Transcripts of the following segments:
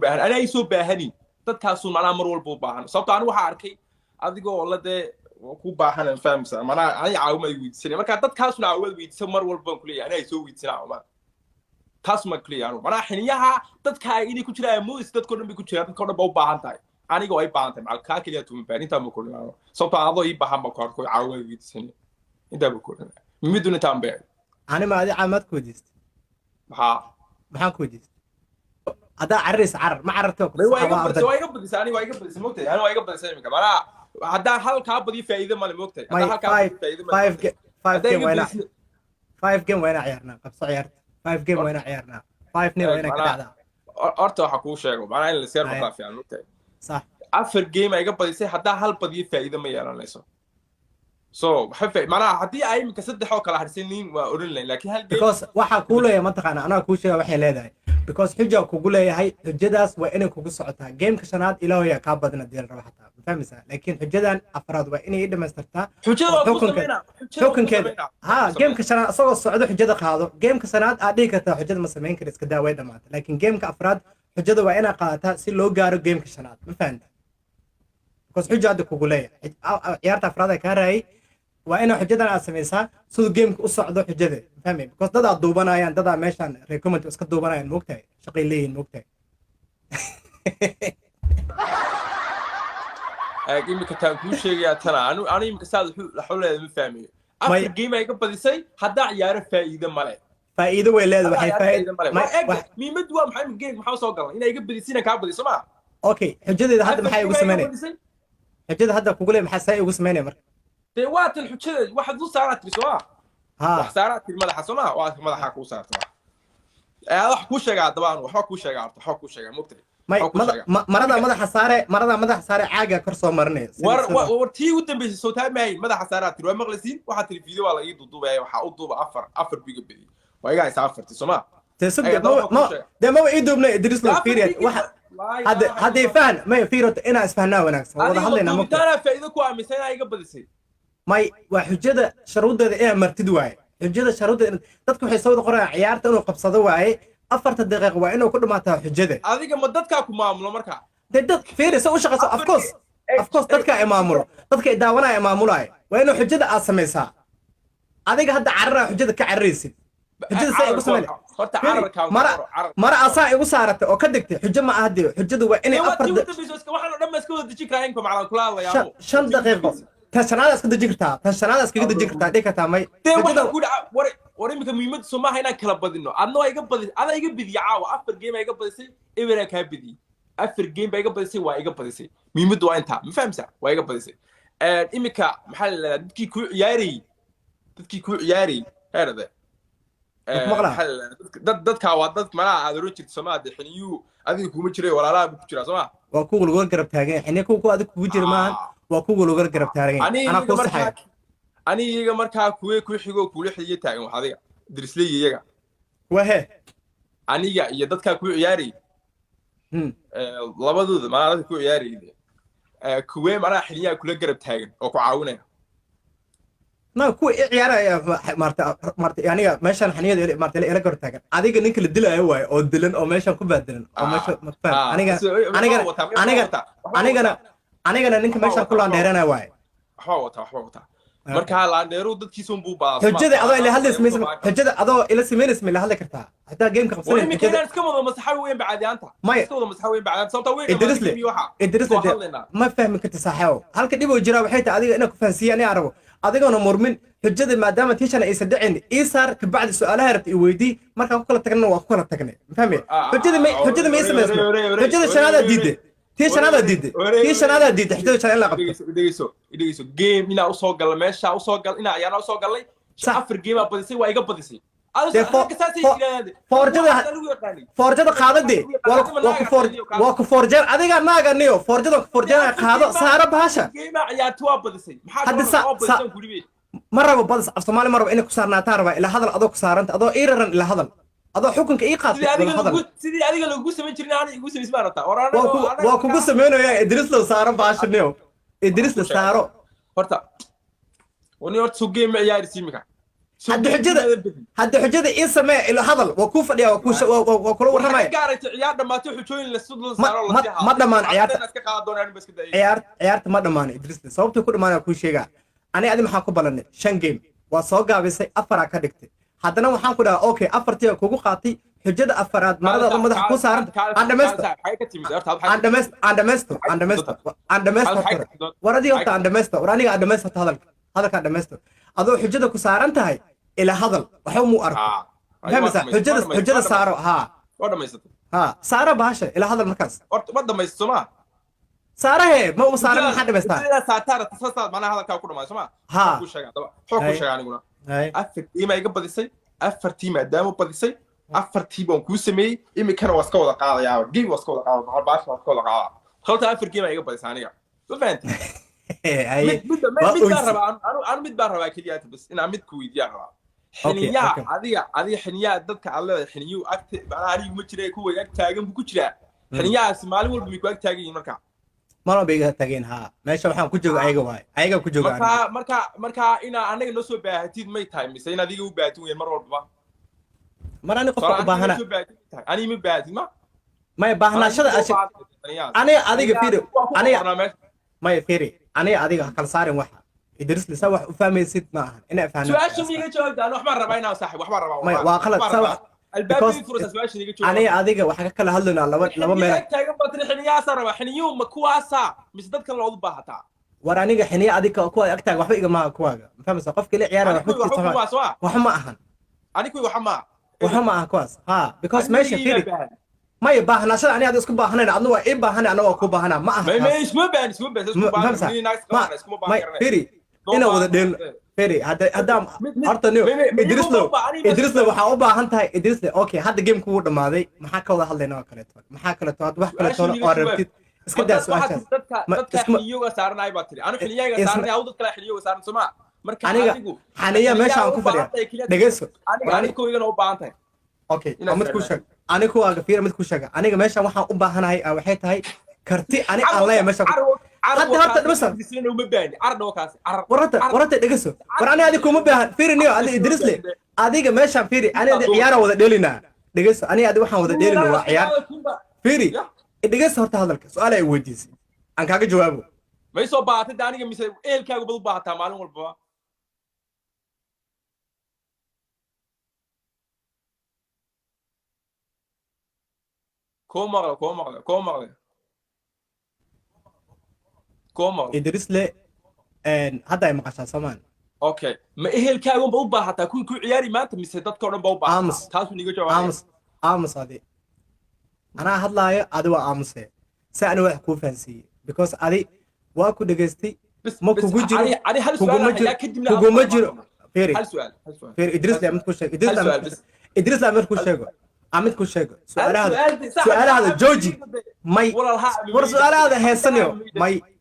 baahan ana ay soo baahani dadkaas macnaha mar walba u baahan sababtoo aan waxa arkay adigoo la de ku baahan fahamsan macnaha ay caawimo ay weydiisanay marka dadkaasuna caawimad weydiisan mar walba ku leeyahay ana ay soo weydiisanaa uma taas ma clear macnaha xiniyaha dadka inay ku jiraan moos dadkoo dhan ku jiraan dadkoo dhan u baahan tahay aniga way baahan tahay macalka kaliya tuuma baahan inta ma ku leeyahay sababtoo adoo ii baahan ma ku caawimad weydiisanay inta ma ku leeyahay miduna taambay أنا ما أدري عماد كوديست محن كوديست هذا عرس عر ما عرفتك وايقبل ثاني وايقبل سموتي أنا وايقبل ثاني كمان هذا حال كابدي فايدة ما الموتي هذا حال كابدي فايدة 5 جيم وين عيارنا قبص عيارت 5 جيم وين عيارنا 5 ني وين كذا أرتو حكوا شيء معناه اللي سير مخافي يعني موتي صح أفر جيم وايقبل يصير هذا حال بدي فايدة ما يعرف ليسو بحب معناها حدي أي من كسد حوك على هالسنين وأورين لكن هل because waxa kuulaya mataqaana ana ku sheegay waxay leedahay because xijaa kugu leeyahay xijadaas waa inay kugu socotaa gameka shanaad ilaahay ka badna deel raba xataa fahmaysaa laakiin xijadan afraad waa inay dhameystirtaa xukunkeeda ha gameka shanaad asagoo socdo xijada qaado gameka shanaad aad dhigi kartaa xijada ma sameyn kara iska daaway dhamaata laakiin gameka afraad xijada waa inay qaadataa si loo gaaro gameka shanaad ma fahamta because xijada kugu leeyahay ciyaarta afraad ay ka raayay وأنا حجتنا أسميها سود جيم أصعد حجته فهمي because ده دوبنا يعني ده ماشان recommend بس كدوبنا يعني مقطع شقيلين مقطع أكيد كتاب كل شيء يا ترى أنا يمكن ساعد الحول هذا مفهمي أفر جيم هيك بديسي حدا يعرف فائدة ماله فائدة ولا وحي فائدة ما مين مدوا محل جيم محاول صقر هنا يجيب بديسينا كاب بديسي ما أوكي حجته هذا محي وسمانة حجته هذا كقولي محساء وسمانة مر وقت الحجة واحد ذو سعرات بسوا سعرات الملح سما واحد ملح حكوا سعرات هذا حكوا شجع طبعا وحكوا شجع مقتل مرضى مدح صار عاجة كرسو مرني ورتي ودم بس صوتها معي مدح صارت تروح مغلسين واحد تلفزيون ولا يدو بقى وحاطوا أفر بيجي بدي ويجي يسافر تسمع تسمع ما يدو بنا يدرس له فيريت واحد هذا فان ما يفيرت أنا أسفهنا وناس والله هلا ممكن ترى فإذا كوا مثلا يجي بديسي ما وحجة شروط إيه مرتد واعي حجة شروط تذكر حساب قرآن عيارته إنه قبضة واعي أفرت الدقيقة وإنه كل ما تحجده هذيك مدتك أكو معاملة مركا تدت فيري سوي شغل أفكوس تذكر إمامه تذكر داونا إمامه لاي وإنه حجة أسميسها هذيك هذا عرّ حجة كعريسي حجة سيء بسمله مرة أصاء وصارت وكدكت حجة ما أهدي حجة وإني أفرد شن دقيقة تشناد اسكو دجيرتا تشناد اسكو دجيرتا ديكتا ماي waxa ku dhac war imika muhiimad Soomaaliya inaan kala badino adna iga badis ada iga bidiyay caawa afar game iga badisay ibara ka bidiyay afar game iga badisay waa iga badisay muhiimad waa inta ma fahamsa waa iga badisay imika maxaa la dadkii ku ciyaari heerada dadka waa dad malaha aad oran jirtay Soomaaliya xiniyu adiga kuma jiray walaalaha ku jira Soomaa waa kugu lagu garab taagan xiniyu ku adiga kugu jirmaan وأكو لو قرب تارجين أنا قصة حاجة أنا يجا مركها كوي حجو كل حد يتاعي وهذا درس لي يجا وهي أنا يدت كوي عياري لبضود ما أعرف كوي عياري كوي مرة حنيا كل قرب تارجين أو كعاونة ما كوي عيارة مرت يعني ماشان حنيا مرت إلى قرب تارجين هذيك نيك الدلة هو أو الدلن أو ماشان كوبا دلن أو ماشان مفهوم أنا نك ماشان كل عن ديرنا واي حوطة مركها عن ديرو ضد كيسون بوبا حجة أضاء اللي هذا اسمه حجة أضاء إلى سمين اسمه اللي هذا كرتها حتى جيم كم سنة كده كم مسحوين بعد أنت ما مسحوين بعد صوت وين إدرس لي ما فهم كنت صحيح هل كده بيجرا وحيت هذه أنا كفنسية أنا أعرفه هذا أنا مرمن حجة ما دام تيجي أنا يصدقني صار كبعد سؤالها رت يودي مركها كل تكنه وكل تكنه فهمي حجة ما يسمى حجة شنو جديد تيش أنا ديد حتى شنو لا قبل إديسو جيم إنا أوصل ماشى أوصل إنا يعني أوصل لي سافر جيم أبديسي وإيجا بديسي فورجة قاعدة دي وك فورجة أديك ما قالنيو فورجة قاعدة سارة بهاشة جيم يا توا بديسي مرة بديس أصلا مرة إنك صارنا تاربا إلى هذا الأضواء صارنت أضواء إيرن إلى هذا هذا حكمك إيه قاطع سيدي هذيك لو قصة من شرنا أنا قصة اسمها رتا واكو قصة منه يا إدريس له صارم بعشرنيو إدريس له صارو هرتا وني هرت سوق جيم عيار سيمك hadda xujada ii samee ilo hadal waa kuu fadhiya waa kula warramaya gaarayta ciyaar dhamaatay xujooyin la sudul saaro la ma ma dhamaan ciyaarta iska qaad doonaan bas kada ciyaarta ma dhamaan Idris sababta ku dhamaanaa kuu sheegaa ani adi maxaa ku balanay 5 game waa soo gaabisay 4 ka dhigtay haddana waxaan ku dhahaa okay 4tii kugu qaatay xujada afaraad marada madax ku saaran waradii horta waraniga hadalka andhamaysto adoo xujada ku saaran tahay ila hadal waxa mu arko fahmaysa xujada saaro waa dhamaysatay saara baasha ila hadal markaas horta ma dhamaysto ma saarahe ma u saaran maxaa dhamaystaa ila saatara tasaad macnaha hadalka ku dhamaysto ma ku sheegaa xog ku sheegaa aniguna afartii ma iga badisay afartii maadaama badisay afartii baan kuu sameeyey imikana waa iska wada qaadayaa game waa iska wada qaadayaa baasha waa iska wada qaadaa sababta afartii ma iga badisay aniga ma fahanti mid baan rabaa keliya bas inaan mid ku weydiiyaan rabaa xiniyaha adiga xiniyaha dadka aad leedahay xiniyuhu agta macnaha anigu ma jira kuwa ag taagan buu ku jiraa xiniyahaasi maalin walba may ku ag taagan yihiin marka mana bay iga tageen meesha waxaan ku jooga ayaga ku jooga marka inaa anaga noo soo baahatid may tahay mise in adiga u baahatin weyn mar walbaba mar ani qofka u baahana ani ma baahatid may baahnashada aniga adiga fiiri may fiiri aniga adiga kala saarin waxa Idris lisa wax u fahmaysid ma ahan ina fahanay su'aasha miiga jawaabtaan wax ma rabaa inaa saaxib wax ma rabaa may waa qalad albaabkii fursa su'aasha miiga jawaab aniga adiga waxa ka kala hadlaynaa laba meel taagan batri xiniyaasa rabaa xiniyuhu ma kuwaasa mise dadka loodu baahataa war aniga xiniya adiga kuwa agtaag waxba igama kuwaaga fahmaysa qofka ila ciyaara wax ma ahan anigu wax ma aha kuwaas because meesha fiiri may baahnashada ani isku baahanayna adna waa ii baahanay ana waa ku baahana ma aha may isma baahan fiiri ina wada dheel fiiri hadda horta Idris waxa u baahan tahay Idris okay hadda game ku dhamaaday maxaa ka wada hadlaynaa kaleeto wax kaleeto oo rabtid iska daa su'aashaas dadka xiliyoga saarnay baa tiri anu xiliyoga saarnay aw dadka xiliyoga saaran soma marka anigu xaniya meesha aan ku fadhiya dhageyso anigu igana u baahan tahay okay mid ku sheeg anigu waaga fiir mid ku sheeg aniga meesha waxaan u baahanahay waxay tahay karti ani aan leeyahay meesha hadda horta dhimasa uma baahni ardo kaas warata dhageyso war ani adiga kuma baahan fiiriniyo adiga Idris le adiga meesha fiiri ani adiga ciyaar wada dheelina dhageyso ani adiga waxaan wada dheelina waa ciyaar fiiri dhageyso horta hadalka su'aal ay weydiisay aan kaaga jawaabo may soo baahatay aniga mise eelkaaga bad u baahataa maalin walba كومر إدريس لي هذا مقاشة سمان أوكي ما إهل كاغون بقول بحث أكون كل عياري ما أنت مسدد كورن بقول بحث تاسو نيجي جواب آمس هذه أنا هذا أدوا آمس سأنا وحكو فانسي because هذه واكو دقستي ما كوجر علي هل سؤال لا كدمنا كوجر فيري هل سؤال فيري إدريس لي عملت كل شيء إدريس لي عملت كل شيء عملت كل شيء سؤال هذا جوجي ماي سؤال هذا هيسنيو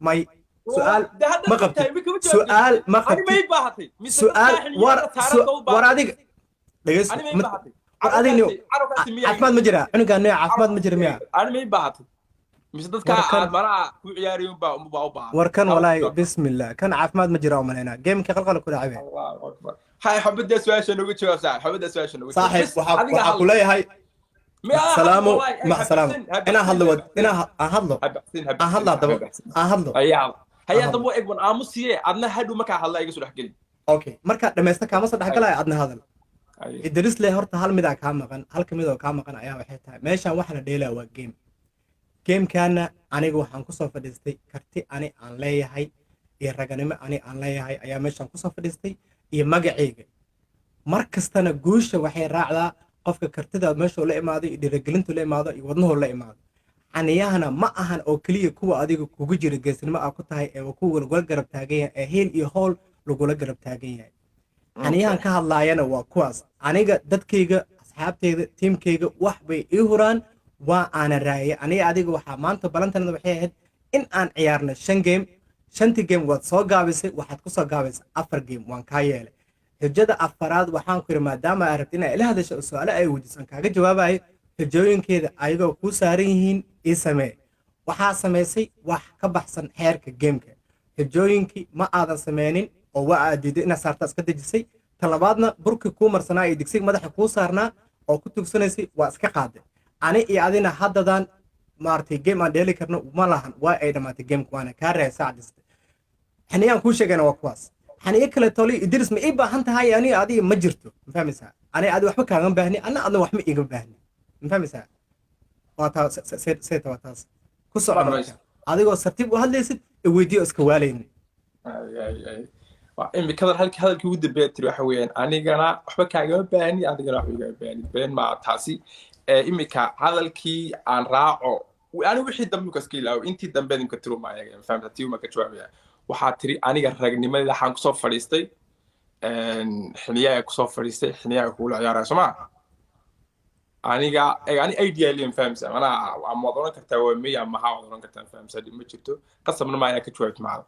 ماي سؤال ما قبتي سؤال ما قبتي سؤال ور هذيك ليش هذه نيو عفماد مجرى أنا قال نيو عفماد مجرى ميا أنا ما يبغى مش ضد كان مرة عياري مباوبا وركن والله بسم الله كان عفماد مجرى ومن هنا جيم كقلقل كل عيبه الله أكبر هاي حبيت أسوأ شيء نقول شو صار حبيت أسوأ شيء نقول صاحب وحقول لي هاي السلام مع السلامة أنا هذلو هيا دبو إقبل آموسية عدنا هادو مكا هلا يجلس يحكي أوكي مركا لما يستكمل مصدر حكي لا عدنا هذا إدريس له هرت هل مذا كام كان أيام وحيتها ماشى وحنا ديلا وجيم جيم كان أنا جو حنقصه في دستي كرتي أنا عن لي هاي الرجال أنا عن لي هاي أيام ماشى حنقصه في دستي يمجعيج مركز تنا جوش وحي راعلا qofka kartida meesha la imaaday dhiirigelintu la imaaday iyo wadnuhu la imaaday aniyahana ma ahan oo kaliya kuwa adiga kugu jira geesnimo ah ku tahay ee kuwa lagu garab taagan yahay ee heel iyo hool lagu garab taagan yahay aniyahan ka hadlaayana waa kuwaas aniga dadkayga asxaabtayda teamkayga wax bay ii huraan waa aan raayay aniga adiga waxa maanta balantanada waxay ahayd in aan ciyaarno 5 game waad soo gaabisay waxaad ku soo gaabisay 4 game waan ka yeelay xujada afaraad waxaan ku yiri maadaama ay rabtay inay ila hadasho su'aalo ay weydiisan kaaga jawaabayo xujooyinkeeda ayagoo ku saaran yihiin ii samee waxaa samaysay wax ka baxsan xeerka gameka xujooyinkii ma aadan sameynin oo waa aad diiday inaad saarta iska dejisay talabaadna burkii kuu marsanaa iyo digsiga madaxa kuu saarnaa oo ku tugsanaysay waa iska qaaday ani iyo adina haddadan maartay game aan dheeli karno ma lahan waa ay dhamaatay gameka waana kaa rehay saacadiste xaniyaan kuu sheegayna waa kuwaas xaniyo kale toli idris ma ii baahan tahay ani adiga ma jirto ma fahmaysaa ani adi waxba kaagan baahni ana adna waxma iiga baahni ma fahmaysaa waa taa seeta waa taas ku soco marka adigoo sartiib u hadlaysid weydiyo iska waalayni imikadan hadalkii ugu dambeeya tiri waxa weeyaan anigana waxba kaagama baahni adigana waxba igama baahni been maa taasi imika hadalkii aan raaco ani wixii dambe iska ilaawo intii dambe imka tiro ma ayaga fahamta tii uma ka jawaabaya waxaa tiri aniga ragnimadii waxaan kusoo fadhiistay xiniyaa kusoo fadhiistay xiniyaa kula ciyaaraya soma aniga ani idea liam fahamsa ana ama oran kartaa waa miya ma ha oran kartaa fahamsa ma jirto qasabna ma ayaa ka jawaabta macna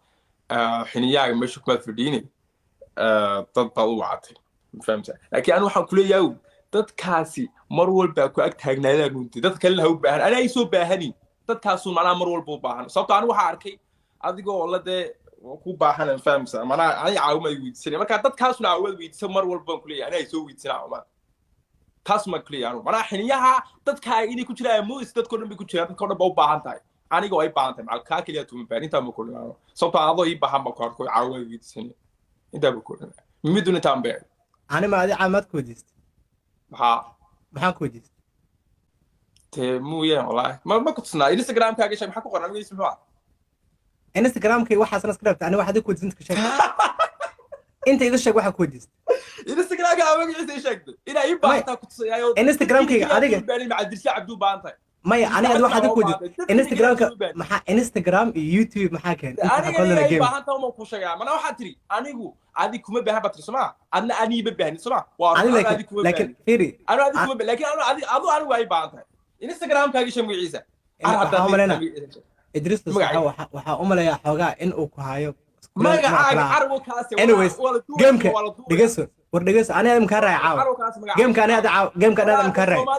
xiniyaa meesha kuma fadhiini dad baa u wacatay fahamsa laakiin aan waxaan kula yahay dadkaasi mar walba ku ag taagnaadaan runtii dadka kale ha u baahan ana ay soo baahani dadkaasu macna mar walba u baahan sababtoo aan waxa arkay adigoo la de ku baahan fahamsa mana ay caawimo ay weydiisanay marka dadkaasuna caawimad weydiisan mar walba ku leeyahay ay soo weydiisanaa uma taas ma clear mana xiniyaha dadka inay ku jiraan moos dadka dhan ku jiraan dadka dhan u baahan tahay aniga way baahan tahay malka kaliya tuma baahan inta ma ku leeyahay sababtoo adoo ii baahan ma ku caawimo ay weydiisanay inta ma ku leeyahay miduna tambe ani ma adi caamad ku weydiistay maxaan ku weydiistay te muuye wallahi ma ku tusnaa Instagram kaaga shay maxaa ku qoran weydiis maxaa Instagram-kay waxaasna iska rabta ani waxa ku weydiisan ka sheeg inta iga sheeg waxa ku weydiistay Instagram-ka magaciisa sheegto ina ii baahata ku tusayaayo Instagram-kayga adiga bani ma dirsi abdu baantay maya aniga waxa ku weydiistay Instagram-ka maxaa Instagram iyo YouTube maxaa keenay inta qadana game baahanta uma ku sheegaa mana waxa tiri anigu adi kuma baahan batri soma adna ani ba baahan soma waa adi kuma laakiin firi adi kuma laakiin anigu ay baahantay Instagram-kaaga shay magaciisa idris waxa u maleeyaa xoogaa in uu ku hayo magacaaga carwo kaas anyways gameka dhegeyso war dhegeyso aniga imka raacaa gameka aniga gameka aniga imka raacaa